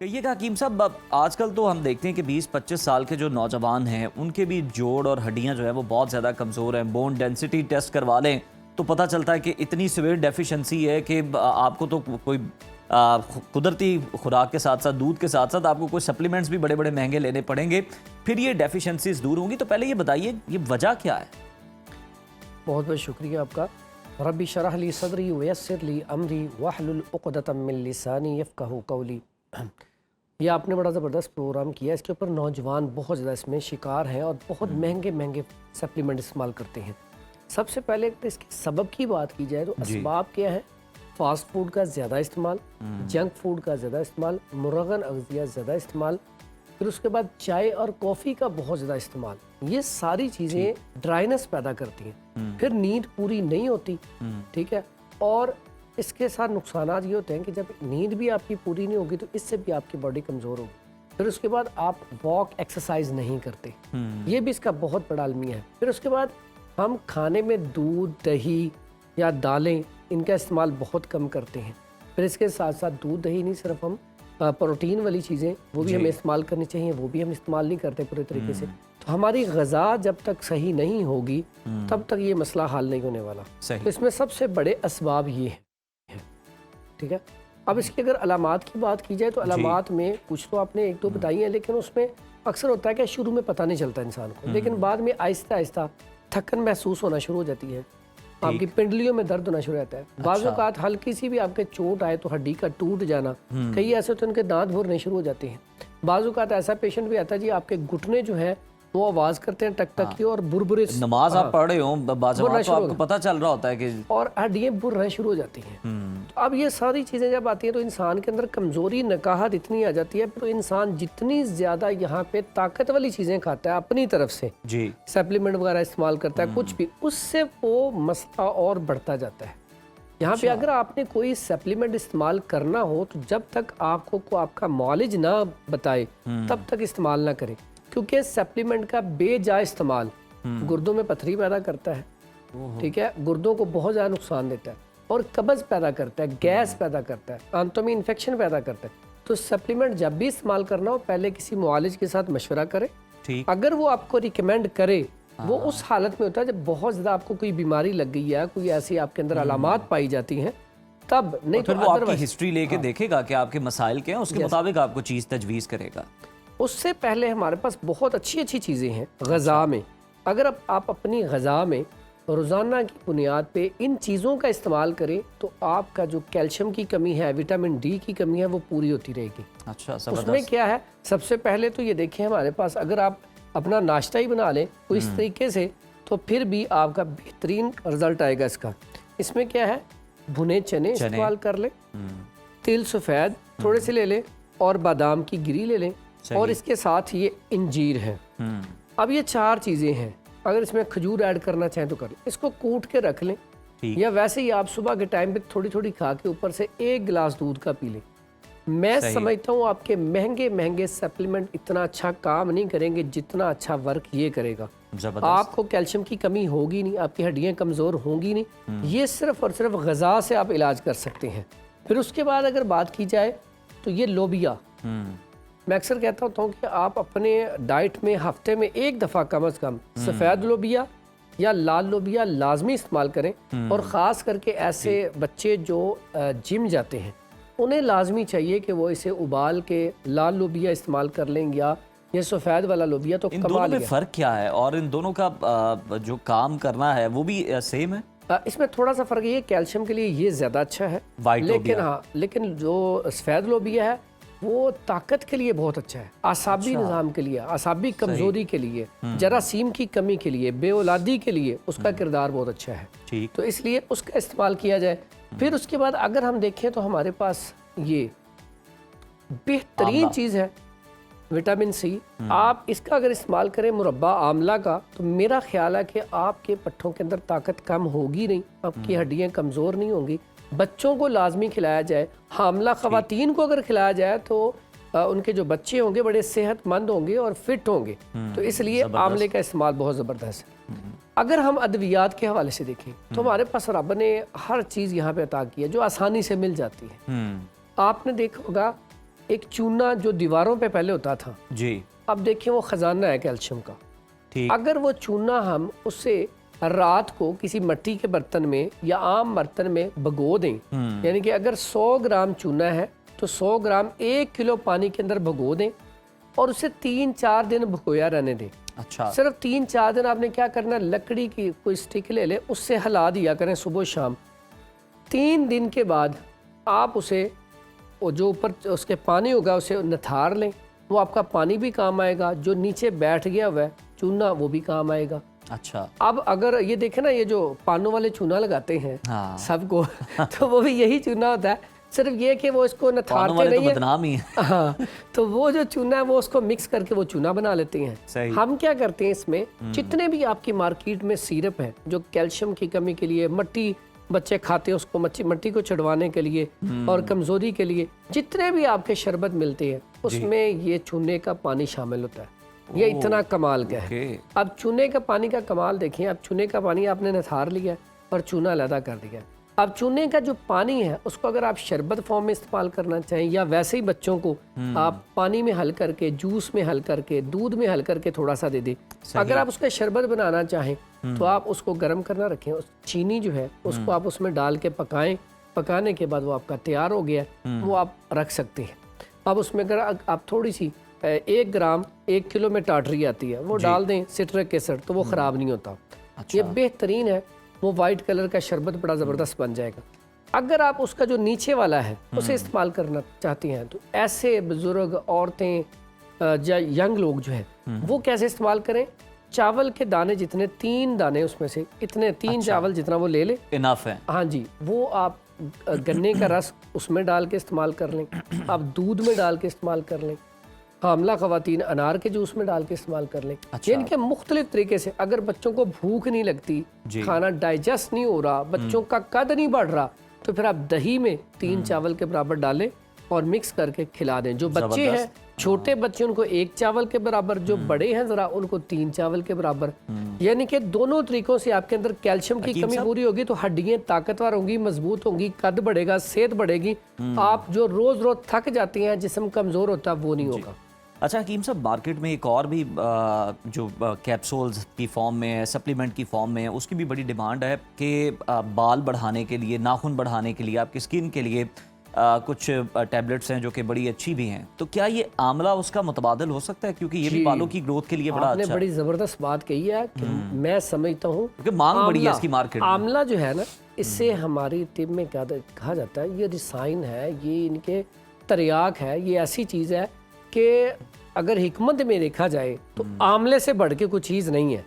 कहिएगा हकीम साहब, आजकल तो हम देखते हैं कि 20-25 साल के जो नौजवान हैं उनके भी जोड़ और हड्डियां जो है वो बहुत ज़्यादा कमज़ोर हैं। बोन डेंसिटी टेस्ट करवा लें तो पता चलता है कि इतनी सीवियर डेफिशिएंसी है कि आपको तो कोई कुदरती खुराक के साथ साथ दूध के साथ साथ आपको कोई सप्लीमेंट्स भी बड़े बड़े महंगे लेने पड़ेंगे, फिर ये डेफिशिएंसीज दूर होंगी। तो पहले ये बताइए ये वजह क्या है? बहुत बहुत शुक्रिया आपका। रब्बी शरह ली सदरी वयस्सिर ली अमरी वहलुल उक़दतम मिन लिसानी यफ़क़हू क़ौली। ये आपने बड़ा ज़बरदस्त प्रोग्राम किया। इसके ऊपर नौजवान बहुत ज़्यादा इसमें शिकार हैं और बहुत महंगे महंगे सप्लीमेंट इस्तेमाल करते हैं। सबसे पहले तो इसके सबब की बात की जाए तो असबाब क्या है? फास्ट फूड का ज़्यादा इस्तेमाल, जंक फूड का ज़्यादा इस्तेमाल, मुरगन अग़ज़िया ज़्यादा इस्तेमाल, फिर उसके बाद चाय और कॉफ़ी का बहुत ज़्यादा इस्तेमाल। ये सारी चीज़ें ड्राइनेस पैदा करती हैं, फिर नींद पूरी नहीं होती, ठीक है। और इसके साथ नुकसानात ये होते हैं कि जब नींद भी आपकी पूरी नहीं होगी तो इससे भी आपकी बॉडी कमज़ोर होगी। फिर उसके बाद आप वॉक एक्सरसाइज नहीं करते, ये भी इसका बहुत बड़ा अलमिया है। फिर उसके बाद हम खाने में दूध, दही या दालें इनका इस्तेमाल बहुत कम करते हैं। फिर इसके साथ साथ दूध दही नहीं, सिर्फ हम प्रोटीन वाली चीज़ें वो भी हमें इस्तेमाल करनी चाहिए, वो भी हम इस्तेमाल नहीं करते पूरे तरीके से। तो हमारी ग़िज़ा जब तक सही नहीं होगी तब तक ये मसला हल नहीं होने वाला। तो इसमें सबसे बड़े असबाब ये हैं, ठीक है। अब इसकी अगर अलामात की बात की जाए तो अलामात में कुछ तो आपने एक दो बताई हैं, लेकिन उसमें अक्सर होता है कि शुरू में पता नहीं चलता इंसान को, लेकिन बाद में आहिस्ता आहिस्ता थकन महसूस होना शुरू हो जाती है, आपकी पिंडलियों में दर्द होना शुरू हो जाता है। बाज़ औक़ात हल्की सी भी आपके चोट आए तो हड्डी का टूट जाना, कई ऐसे तो उनके दांत भरने शुरू हो जाते हैं। बाज़ औक़ात ऐसा पेशेंट भी आता है जी आपके घुटने जो है वो आवाज़ करते हैं टक टक की और बुरबुरे, नमाज आप पढ़ रहे हो तो आपको पता चल रहा होता है कि और हड्डियाँ बुरना शुरू हो जाती हैं। तो अब ये सारी चीज़ें जब आती हैं तो इंसान के अंदर कमज़ोरी नकाहत इतनी आ जाती है, तो इंसान जितनी ज़्यादा यहाँ पे ताकत वाली चीज़ें खाता है अपनी तरफ से जी सप्लीमेंट वगैरह इस्तेमाल करता है कुछ भी, उससे वो मसला और बढ़ता जाता है। यहाँ पे अगर आपने कोई सप्लीमेंट इस्तेमाल करना हो तो जब तक आपको आपका मौलिज ना बताए तब तक इस्तेमाल ना करें, क्योंकि सप्लीमेंट का बेजा इस्तेमाल गुर्दों में पथरी पैदा करता है, ठीक है, गुर्दों को बहुत ज़्यादा नुकसान देता है और कब्ज़ पैदा करता है, गैस पैदा करता है, आंतों में इन्फेक्शन पैदा करता है। तो सप्लीमेंट जब भी इस्तेमाल करना हो पहले किसी मुआलिज के साथ मशवरा करें। अगर वो आपको रिकमेंड करे, वो उस हालत में होता है जब बहुत ज़्यादा आपको कोई बीमारी लग गई है, कोई ऐसी आपके अंदर अलामात पाई जाती हैं, तब नहीं तो वो आपकी हिस्ट्री लेके देखेगा कि आपके मसाइल क्या हैं, उसके मुताबिक आपको चीज़ तजवीज़ करेगा। उससे पहले हमारे पास बहुत अच्छी अच्छी चीज़ें हैं ग़िज़ा में। अगर आप अपनी ग़िज़ा में रोज़ाना की बुनियाद पे इन चीज़ों का इस्तेमाल करें तो आपका जो कैल्शियम की कमी है, विटामिन डी की कमी है, वो पूरी होती रहेगी। अच्छा, उसमें क्या है, सबसे पहले तो ये देखें हमारे पास अगर आप अपना नाश्ता ही बना लें तो इस तरीके से, तो फिर भी आपका बेहतरीन रिजल्ट आएगा इसका। इसमें क्या है, भुने चने इस्तेमाल कर लें, तिल सफ़ेद थोड़े से ले लें और बादाम की गिरी ले लें, और इसके साथ ये इंजीर है। अब ये चार चीज़ें हैं, अगर इसमें खजूर ऐड करना चाहें तो कर लें। इसको कूट के रख लें, या वैसे ही आप सुबह के टाइम पे थोड़ी थोड़ी खा के ऊपर से 1 गिलास दूध का पी लें। मैं समझता हूँ आपके महंगे महंगे सप्लीमेंट इतना अच्छा काम नहीं करेंगे जितना अच्छा वर्क ये करेगा। आपको कैल्शियम की कमी होगी नहीं, आपकी हड्डियाँ कमज़ोर होंगी नहीं, ये सिर्फ और सिर्फ ग़िज़ा से आप इलाज कर सकते हैं। फिर उसके बाद अगर बात की जाए तो ये लोबिया, मैं अक्सर कहता हूँ कि आप अपने डाइट में हफ्ते में 1 दफ़ा कम से कम सफ़ेद लोबिया या लाल लोबिया लाजमी इस्तेमाल करें। और ख़ास करके ऐसे बच्चे जो जिम जाते हैं उन्हें लाजमी चाहिए कि वो इसे उबाल के लाल लोबिया इस्तेमाल कर लें या ये सफ़ेद वाला लोबिया। तो इन दोनों में फ़र्क क्या है और इन दोनों का जो काम करना है वो भी सेम है? इसमें थोड़ा सा फ़र्क ये, कैल्शियम के लिए ये ज़्यादा अच्छा है, लेकिन हाँ, लेकिन जो सफ़ेद लोबिया है वो ताकत के लिए बहुत अच्छा है, आसाबी निज़ाम के लिए, आसाबी कमज़ोरी के लिए, जरासीम की कमी के लिए, बेऔलादी के लिए उसका किरदार बहुत अच्छा है। तो इसलिए उसका इस्तेमाल किया जाए। फिर उसके बाद अगर हम देखें तो हमारे पास ये बेहतरीन चीज़ है विटामिन सी। आप इसका अगर इस्तेमाल करें मुरब्बा आमला का, तो मेरा ख्याल है कि आपके पट्ठों के अंदर ताकत कम होगी नहीं, आपकी हड्डियाँ कमज़ोर नहीं होंगी। बच्चों को लाजमी खिलाया जाए, हामला ख़वातीन को अगर खिलाया जाए तो उनके जो बच्चे होंगे बड़े सेहतमंद होंगे और फिट होंगे। तो इसलिए आमले का इस्तेमाल बहुत ज़बरदस्त है। अगर हम अद्वियात के हवाले से देखें तो हमारे पास रब ने हर चीज़ यहाँ पे अता की है जो आसानी से मिल जाती है। आपने देखा होगा एक चूना जो दीवारों पे पहले होता था, जी अब देखिए वो खजाना है कैल्शियम का। ठीक। अगर वो चूना हम उससे रात को किसी मिट्टी के बर्तन में या आम बर्तन में भिगो दें, यानी कि अगर 100 ग्राम चूना है तो 100 ग्राम 1 किलो पानी के अंदर भिगो दें और उसे 3-4 दिन भिगोया रहने दें। अच्छा। सिर्फ 3-4 दिन आपने क्या करना है, लकड़ी की कोई स्टिक ले ले, उससे हिला दिया करें सुबह शाम। 3 दिन के बाद आप उसे वो जो ऊपर उसके पानी होगा उसे नथार लें, वो आपका पानी भी काम आएगा, जो नीचे बैठ गया हुआ है चूना वो भी काम आएगा। अच्छा। अब अगर ये देखें ना, ये जो पानों वाले चूना लगाते हैं हाँ। सबको तो वो भी यही चूना होता है, सिर्फ ये कि वो इसको नथारते नहीं तो बदनाम ही है। हाँ, तो वो जो चूना है वो उसको मिक्स करके वो चूना बना लेते हैं। सही। हम क्या करते हैं इसमें, जितने भी आपकी मार्केट में सिरप है जो कैल्शियम की कमी के लिए, मट्टी बच्चे खाते हैं उसको मट्टी को छुड़वाने के लिए और कमजोरी के लिए, जितने भी आपके शरबत मिलते हैं उसमें ये चूने का पानी शामिल होता है। ये इतना कमाल का है। अब चूने का पानी का कमाल देखिए, अब चूने का पानी आपने निथार लिया और चूना अलग कर दिया। अब चूने का जो पानी है उसको अगर आप शरबत फॉर्म में इस्तेमाल करना चाहें या वैसे ही बच्चों को आप पानी में हल करके, जूस में हल करके, दूध में हल करके थोड़ा सा दे दें। अगर आप उसका शरबत बनाना चाहें तो आप उसको गर्म करना रखें, उस चीनी जो है उसको आप उसमें डाल के पकाएं, पकाने के बाद वो आपका तैयार हो गया, वो आप रख सकते हैं। अब उसमें अगर आप थोड़ी सी 1 ग्राम 1 किलो में टाटरी आती है वो डाल दें, सिट्रिक एसिड, तो वो ख़राब नहीं होता। ये बेहतरीन है, वो वाइट कलर का शरबत बड़ा ज़बरदस्त बन जाएगा। अगर आप उसका जो नीचे वाला है उसे इस्तेमाल करना चाहती हैं तो ऐसे बुजुर्ग, औरतें या यंग लोग जो है वो कैसे इस्तेमाल करें, चावल के दाने जितने, 3 दाने उसमें से इतने 3 चावल जितना वो ले ले, इनफ है। हाँ जी, वो आप गन्ने का रस उसमें डाल के इस्तेमाल कर लें, आप दूध में डाल के इस्तेमाल कर लें, हामला ख़वातीन अनार के जूस में डाल के इस्तेमाल कर लें। अच्छा। यानी कि मुख्तलिफ तरीके से, अगर बच्चों को भूख नहीं लगती, खाना डाइजेस्ट नहीं हो रहा, बच्चों का कद नहीं बढ़ रहा, तो फिर आप दही में 3 चावल के बराबर डालें और मिक्स करके खिला दें। जो बच्चे हैं, छोटे बच्चे, उनको 1 चावल के बराबर, जो बड़े हैं ज़रा उनको 3 चावल के बराबर। यानी कि दोनों तरीकों से आपके अंदर कैल्शियम की कमी पूरी होगी तो हड्डियाँ ताकतवर होंगी, मजबूत होंगी, कद बढ़ेगा, सेहत बढ़ेगी। आप जो रोज़ रोज़ थक जाती हैं, जिस्म कमज़ोर होता है, वो नहीं होगा। अच्छा हकीम साहब, मार्केट में एक और भी जो कैप्सूल्स की फॉर्म में है, सप्लीमेंट की फॉर्म में है, उसकी भी बड़ी डिमांड है कि बाल बढ़ाने के लिए, नाखून बढ़ाने के लिए, आपकी स्किन के लिए कुछ टैबलेट्स हैं जो कि बड़ी अच्छी भी हैं। तो क्या ये आंवला उसका मुतबादिल हो सकता है, क्योंकि ये भी बालों की ग्रोथ के लिए बड़ा अच्छा है? बड़ी ज़बरदस्त बात कही है कि मैं समझता हूँ क्योंकि मांग बड़ी है इसकी मार्केट में। आंवला जो है ना, इससे हमारी तिब में क्या कहा जाता है, ये रिसाइन है, ये इनके तरियाक है, ये ऐसी चीज़ है कि अगर हिकमत में देखा जाए तो आंवले से बढ़ के कोई चीज़ नहीं है।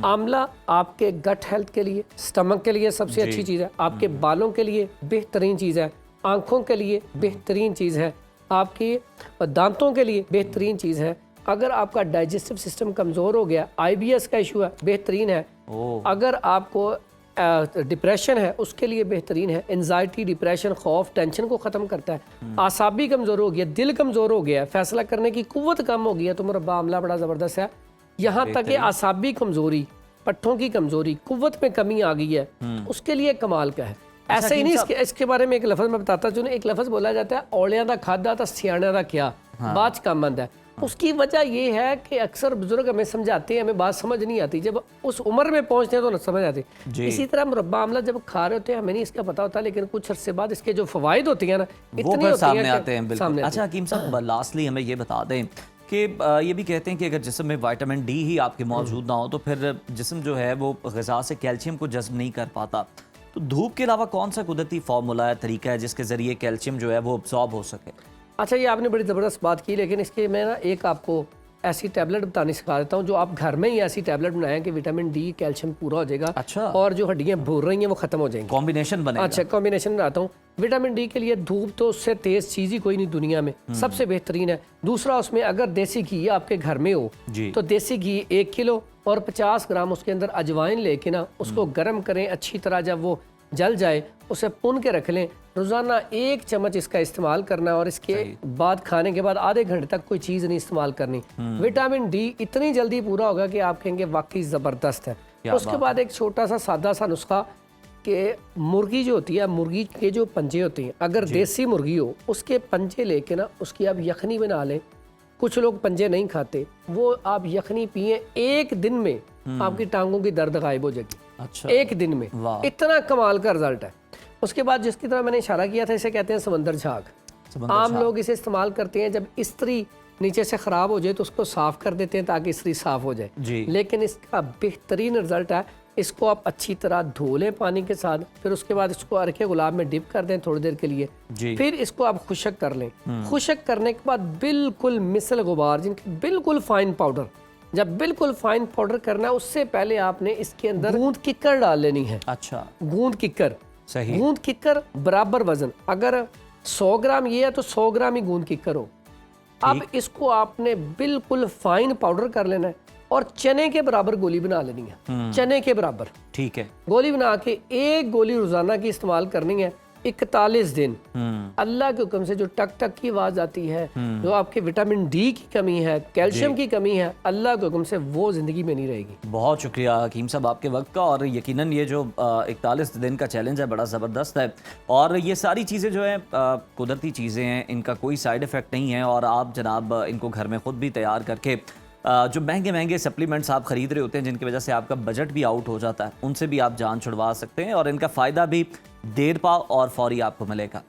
आंवला आपके गट हेल्थ के लिए, स्टमक के लिए सबसे अच्छी चीज़ है, आपके बालों के लिए बेहतरीन चीज़ है, आंखों के लिए बेहतरीन चीज़ है, आपके दांतों के लिए बेहतरीन चीज़ है। अगर आपका डाइजेस्टिव सिस्टम कमज़ोर हो गया, IBS का इशू है, बेहतरीन है। अगर आपको डिप्रेशन है उसके लिए बेहतरीन है। एंजाइटी, डिप्रेशन, खौफ, टेंशन को ख़त्म करता है। आसाबी कमज़ोर हो गया, दिल कमज़ोर हो गया, फैसला करने की कुव्वत कम हो गई है, तो मुरब्बा आंवला बड़ा ज़बरदस्त है। यहाँ तक कि आसाबी कमज़ोरी, पट्ठों की कमज़ोरी, कुव्वत में कमी आ गई है, तो उसके लिए कमाल का है। ऐसा ही नहीं, इसके बारे में एक लफ्ज़ मैं बताता हूँ। एक लफ्ज़ बोला जाता है, औलियां दा खादा तो सियाणा दा क्या, बात का मंद है। उसकी वजह ये है कि अक्सर बुजुर्ग हमें समझाते हैं, हमें बात समझ नहीं आती, जब उस उम्र में पहुंचते हैं तो न समझ आती। इसी तरह मुरब्बा आंवला जब खा रहे होते हैं हमें नहीं इसका पता होता, लेकिन कुछ अरसे बाद इसके जो फवाइद होती हैं ना, इतनी होती सामने आते हैं। बिल्कुल। अच्छा हकीम साहब, लास्टली हमें ये बता दें कि ये भी कहते हैं कि अगर जिस्म में विटामिन डी ही आपके मौजूद ना हो तो फिर जिस्म जो है वो ग़िज़ा से कैल्शियम को जज़्ब नहीं कर पाता। तो धूप के अलावा कौन सा कुदरती फार्मूला है, तरीका है जिसके ज़रिए कैल्शियम जो है वो अब्सॉर्ब हो सके? अच्छा, ये आपने बड़ी ज़बरदस्त बात की, लेकिन इसके मैं ना एक आपको ऐसी टैबलेट बतानी सिखा देता हूँ जो आप घर में ही ऐसी टैबलेट बनाएं कि विटामिन डी, कैल्शियम पूरा हो जाएगा। अच्छा। और जो हड्डियाँ भूर रही हैं वो खत्म हो जाएंगी। कॉम्बिनेशन बनेगा। अच्छा, कॉम्बिनेशन बनाता हूँ। विटामिन डी के लिए धूप तो उससे तेज चीज़ ही कोई नहीं दुनिया में, सबसे बेहतरीन है। दूसरा, उसमें अगर देसी घी आपके घर में हो तो देसी घी 1 किलो और 50 ग्राम उसके अंदर अजवाइन लेके ना उसको गर्म करें अच्छी तरह, जब वो जल जाए उसे पुन के रख लें। रोज़ाना 1 चम्मच इसका इस्तेमाल करना और इसके बाद खाने के बाद आधे घंटे तक कोई चीज़ नहीं इस्तेमाल करनी। विटामिन डी इतनी जल्दी पूरा होगा कि आप कहेंगे वाकई ज़बरदस्त है। उसके बाद एक छोटा सा सादा सा नुस्खा, कि मुर्गी जो होती है, मुर्गी के जो पंजे होते हैं, अगर देसी मुर्गी हो उसके पंजे लेके ना उसकी आप यखनी बना लें। कुछ लोग पंजे नहीं खाते, वो आप यखनी पिए, एक दिन में आपकी टांगों की दर्द गायब हो जाएगी। अच्छा, एक दिन में वाह। इतना कमाल का रिजल्ट है। उसके बाद जिसकी तरह मैंने इशारा किया था, इसे कहते हैं समंदर झाग। आम लोग इसे इस्तेमाल करते हैं जब इस्त्री नीचे से ख़राब हो जाए तो उसको साफ़ कर देते हैं ताकि इस्त्री साफ़ हो जाए जी। लेकिन इसका बेहतरीन रिजल्ट है। इसको आप अच्छी तरह धो लें पानी के साथ, फिर उसके बाद इसको अरखे गुलाब में डिप कर दें थोड़ी देर के लिए जी। फिर इसको आप खुशक कर लें। खुशक करने के बाद बिल्कुल मिसल गुबार, जिनके बिल्कुल फाइन पाउडर, जब बिल्कुल फाइन पाउडर करना है उससे पहले आपने इसके अंदर गूंद किक्कर डाल लेनी है। अच्छा, गूंद किक्कर, सही। गूंद किक्कर बराबर वजन, अगर 100 ग्राम ये है तो 100 ग्राम ही गूंद किक्कर हो। अब इसको आपने बिल्कुल फाइन पाउडर कर लेना है और चने के बराबर गोली बना लेनी है। चने के बराबर ठीक है। गोली बना के एक गोली रोजाना की इस्तेमाल करनी है 41 दिन। अल्लाह के हुक्म से जो टक टक की आवाज आती है, जो आपके विटामिन डी की कमी है, कैल्शियम की कमी है, अल्लाह के हुक्म से वो जिंदगी में नहीं रहेगी। बहुत शुक्रिया हकीम साहब आपके वक्त का। और यकीनन ये जो 41 दिन का चैलेंज है बड़ा ज़बरदस्त है। और ये सारी चीज़ें जो है कुदरती चीज़ें हैं, इनका कोई साइड इफ़ेक्ट नहीं है। और आप जनाब इनको घर में ख़ुद भी तैयार करके जो महंगे महंगे सप्लीमेंट्स आप ख़रीद रहे होते हैं जिनकी वजह से आपका बजट भी आउट हो जाता है, उनसे भी आप जान छुड़वा सकते हैं और इनका फ़ायदा भी देर पा और फौरी आपको मिलेगा।